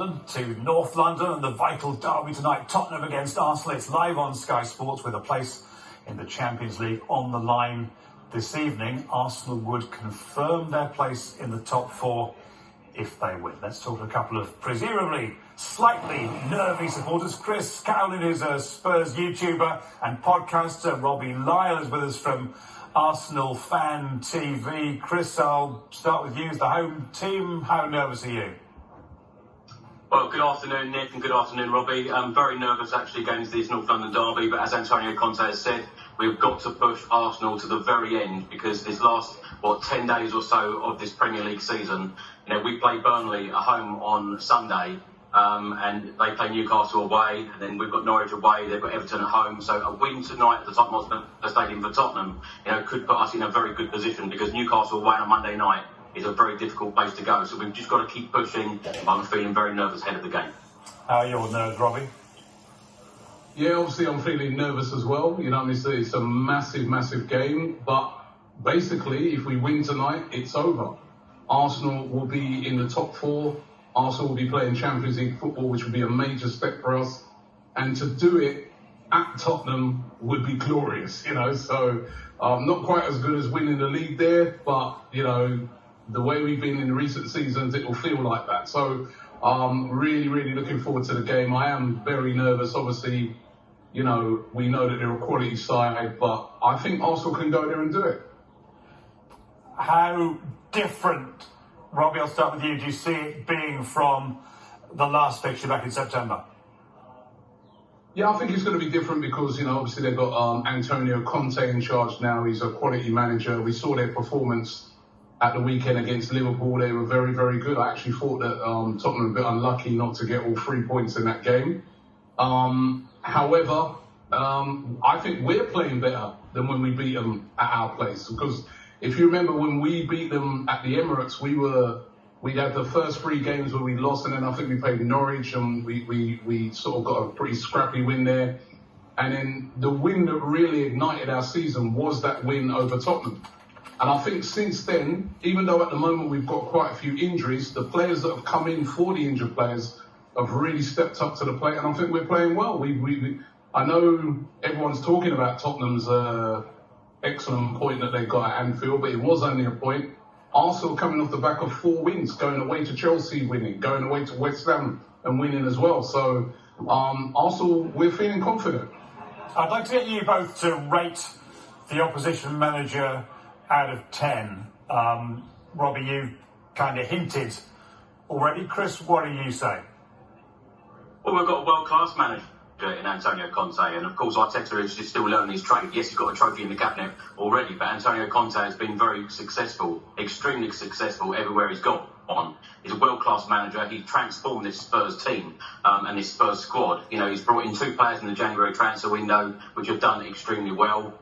London to North London and the vital derby tonight, Tottenham against Arsenal. It's live on Sky Sports with a place in the Champions League on the line this evening. Arsenal would confirm their place in the top four if they win. Let's talk to a couple of presumably slightly nervy supporters. Chris Cowlin is a Spurs YouTuber and podcaster. Robbie Lyle is with us from Arsenal Fan TV. Chris, I'll start with you as the home team. How nervous are you? Well, good afternoon, Nick, and good afternoon, Robbie. I'm very nervous, actually, against this North London derby, but as Antonio Conte has said, we've got to push Arsenal to the very end because this last, 10 days or so of this Premier League season, we play Burnley at home on Sunday, and they play Newcastle away, and then we've got Norwich away, they've got Everton at home, so a win tonight at the Tottenham Stadium for Tottenham, could put us in a very good position because Newcastle away on Monday night is a very difficult place to go. So we've just got to keep pushing. I'm feeling very nervous ahead of the game. How are your nerves, Robbie? Yeah, obviously I'm feeling nervous as well. It's a massive, massive game. But basically, if we win tonight, it's over. Arsenal will be in the top four. Arsenal will be playing Champions League football, which would be a major step for us. And to do it at Tottenham would be glorious, So not quite as good as winning the league there, but, the way we've been in recent seasons, it will feel like that. So really, really looking forward to the game. I am very nervous. Obviously, we know that they're a quality side, but I think Arsenal can go there and do it. How different, Robbie, I'll start with you, do you see it being from the last fixture back in September? Yeah, I think it's going to be different because, obviously they've got Antonio Conte in charge now. He's a quality manager. We saw their performance at the weekend against Liverpool. They were very, very good. I actually thought that Tottenham were a bit unlucky not to get all 3 points in that game. However, I think we're playing better than when we beat them at our place. Because if you remember when we beat them at the Emirates, we had the first 3 games where we lost, and then I think we played Norwich and we sort of got a pretty scrappy win there. And then the win that really ignited our season was that win over Tottenham. And I think since then, even though at the moment we've got quite a few injuries, the players that have come in for the injured players have really stepped up to the plate, and I think we're playing well. I know everyone's talking about Tottenham's excellent point that they got at Anfield, but it was only a point. Arsenal coming off the back of 4 wins, going away to Chelsea winning, going away to West Ham and winning as well. So Arsenal, we're feeling confident. I'd like to get you both to rate the opposition manager out of 10. Robbie, you kind of hinted already. Chris, what do you say? Well, we've got a world-class manager in Antonio Conte, and of course Arteta is just still learning his trade. Yes, he's got a trophy in the cabinet already, but Antonio Conte has been very successful, extremely successful everywhere he's got on. He's a world-class manager. He's transformed this Spurs team and this Spurs squad. He's brought in 2 players in the January transfer window, which have done extremely well.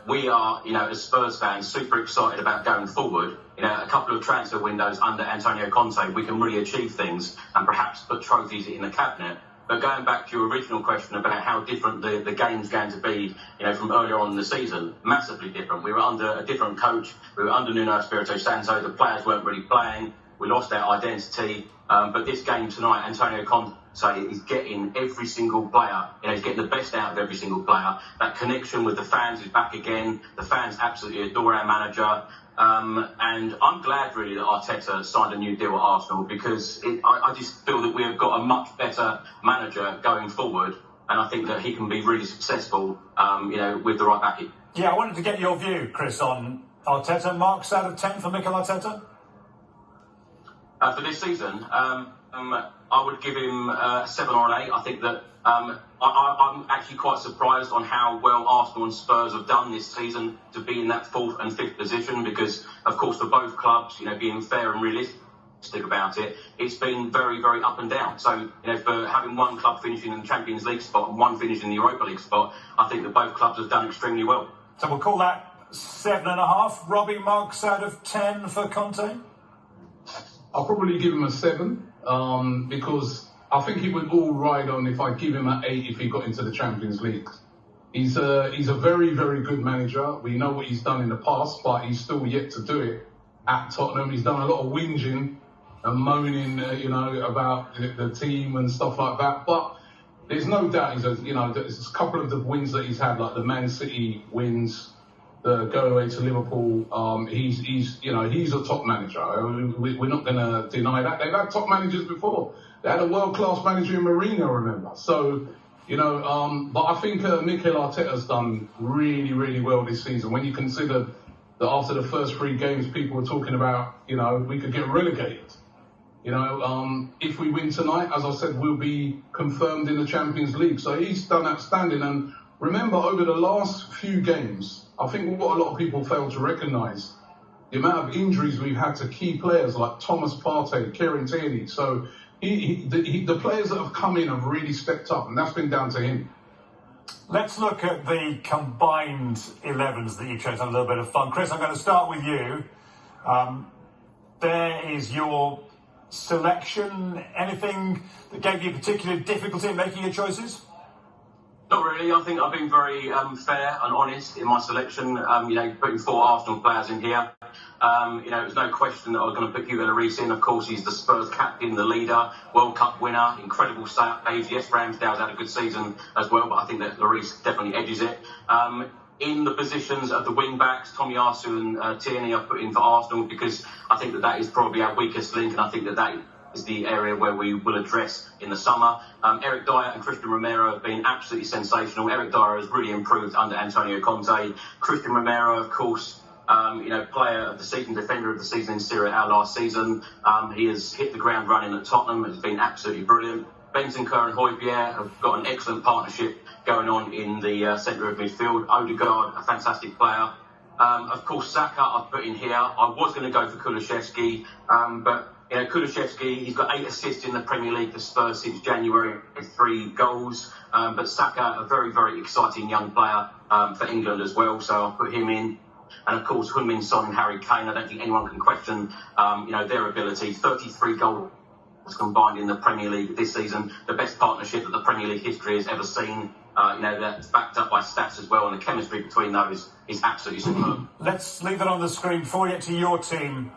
We are, as Spurs fans, super excited about going forward. A couple of transfer windows under Antonio Conte, we can really achieve things and perhaps put trophies in the cabinet. But going back to your original question about how different the game's going to be, from earlier on in the season, massively different. We were under a different coach. We were under Nuno Espirito Santo. The players weren't really playing. We lost our identity. But this game tonight, Antonio Conte is getting every single player, he's getting the best out of every single player. That connection with the fans is back again. The fans absolutely adore our manager. And I'm glad really that Arteta signed a new deal at Arsenal because I just feel that we have got a much better manager going forward. And I think that he can be really successful, with the right backing. Yeah, I wanted to get your view, Chris, on Arteta. Marks out of 10 for Mikel Arteta? For this season, I would give him a 7 or an 8. I think that I'm actually quite surprised on how well Arsenal and Spurs have done this season to be in that 4th and 5th position because, of course, for both clubs, being fair and realistic about it, it's been very, very up and down. So, for having one club finishing in the Champions League spot and one finishing in the Europa League spot, I think that both clubs have done extremely well. So we'll call that 7.5. Robbie, marks out of 10 for Conte? I'll probably give him a 7 because I think he would all ride on if I give him an 8 if he got into the Champions League. He's a very, very good manager. We know what he's done in the past, but he's still yet to do it at Tottenham. He's done a lot of whinging moaning, about the team and stuff like that. But there's no doubt there's a couple of the wins that he's had, like the Man City wins, the go away to Liverpool. He's a top manager. We're not going to deny that. They've had top managers before. They had a world-class manager in Mourinho, remember? So, but I think Mikel Arteta's done really, really well this season. When you consider that after the first 3 games, people were talking about, we could get relegated. If we win tonight, as I said, we'll be confirmed in the Champions League. So he's done outstanding. And remember, over the last few games, I think what a lot of people fail to recognise, the amount of injuries we've had to key players like Thomas Partey, Kieran Tierney. So the players that have come in have really stepped up, and that's been down to him. Let's look at the combined 11s that you chose. Have a little bit of fun. Chris, I'm going to start with you. There is your selection. Anything that gave you particular difficulty in making your choices? Not really. I think I've been very fair and honest in my selection. Putting 4 Arsenal players in here. There's no question that I was going to put Hugo Lloris in. Of course, he's the Spurs captain, the leader, World Cup winner, incredible save. Yes, Ramsdale's had a good season as well, but I think that Lloris definitely edges it. In the positions of the wing-backs, Tomiyasu and Tierney I put in for Arsenal because I think that is probably our weakest link, and I think that is the area where we will address in the summer. Eric Dyer and Christian Romero have been absolutely sensational. Eric Dyer has really improved under Antonio Conte. Christian Romero, of course, player of the season, defender of the season in Serie A last season. He has hit the ground running at Tottenham. It's been absolutely brilliant. Bentancur and Højbjerg have got an excellent partnership going on in the centre of midfield. Odegaard, a fantastic player. Of course, Saka I've put in here. I was going to go for Kulusevski, but Kulusevski, he's got 8 assists in the Premier League for Spurs since January, 3 goals. But Saka, a very, very exciting young player for England as well, so I'll put him in. And of course, Heung-min Son and Harry Kane, I don't think anyone can question, their ability. 33 goals combined in the Premier League this season, the best partnership that the Premier League history has ever seen. That's backed up by stats as well, and the chemistry between those is absolutely superb. Let's leave it on the screen before we get to your team.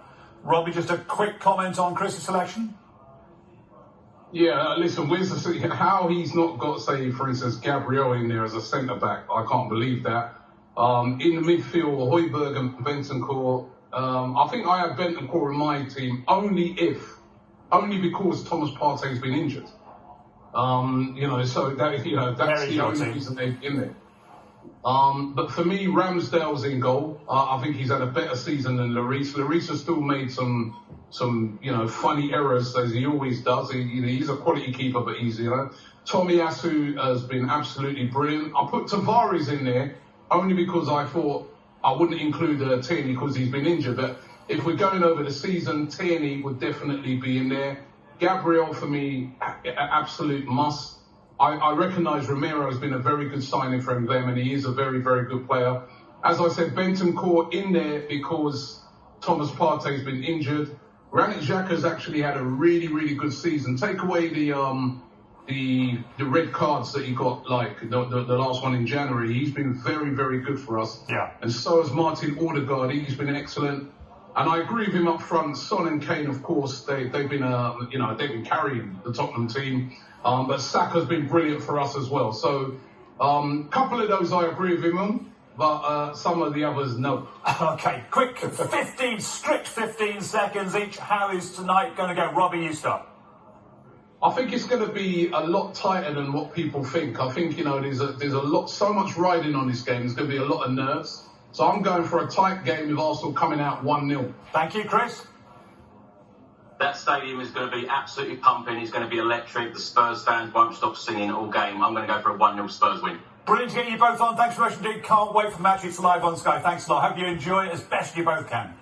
Robbie, just a quick comment on Chris's selection. Yeah, listen, how he's not got, say, for instance, Gabriel in there as a centre-back, I can't believe that. In the midfield, Højbjerg and Bentancur, I think I have Bentancur in my team only because Thomas Partey's been injured. So that's the only reason they're in there. But for me, Ramsdale's in goal. I think he's had a better season than Lloris. Lloris has still made some funny errors as he always does. He's a quality keeper, but Tomiyasu has been absolutely brilliant. I put Tavares in there only because I thought I wouldn't include Tierney because he's been injured. But if we're going over the season, Tierney would definitely be in there. Gabriel, for me, absolute must. I recognise Romero has been a very good signing for them, and he is a very, very good player. As I said, Bentancur in there because Thomas Partey's been injured. Granit Xhaka's actually had a really, really good season. Take away the red cards that he got, like the last one in January. He's been very, very good for us. Yeah. And so has Martin Odegaard. He's been excellent. And I agree with him up front. Son and Kane, of course, they've been carrying the Tottenham team. But Saka's been brilliant for us as well. So, couple of those I agree with him on, but some of the others, no. Okay, quick, strict 15 seconds each. How is tonight going to go? Robbie, you start. I think it's going to be a lot tighter than what people think. I think, there's so much riding on this game. There's going to be a lot of nerves. So I'm going for a tight game with Arsenal coming out 1-0. Thank you, Chris. That stadium is going to be absolutely pumping. It's going to be electric. The Spurs fans won't stop singing all game. I'm going to go for a 1-0 Spurs win. Brilliant to get you both on. Thanks very much indeed. Can't wait for the match. It's live on Sky. Thanks a lot. Hope you enjoy it as best you both can.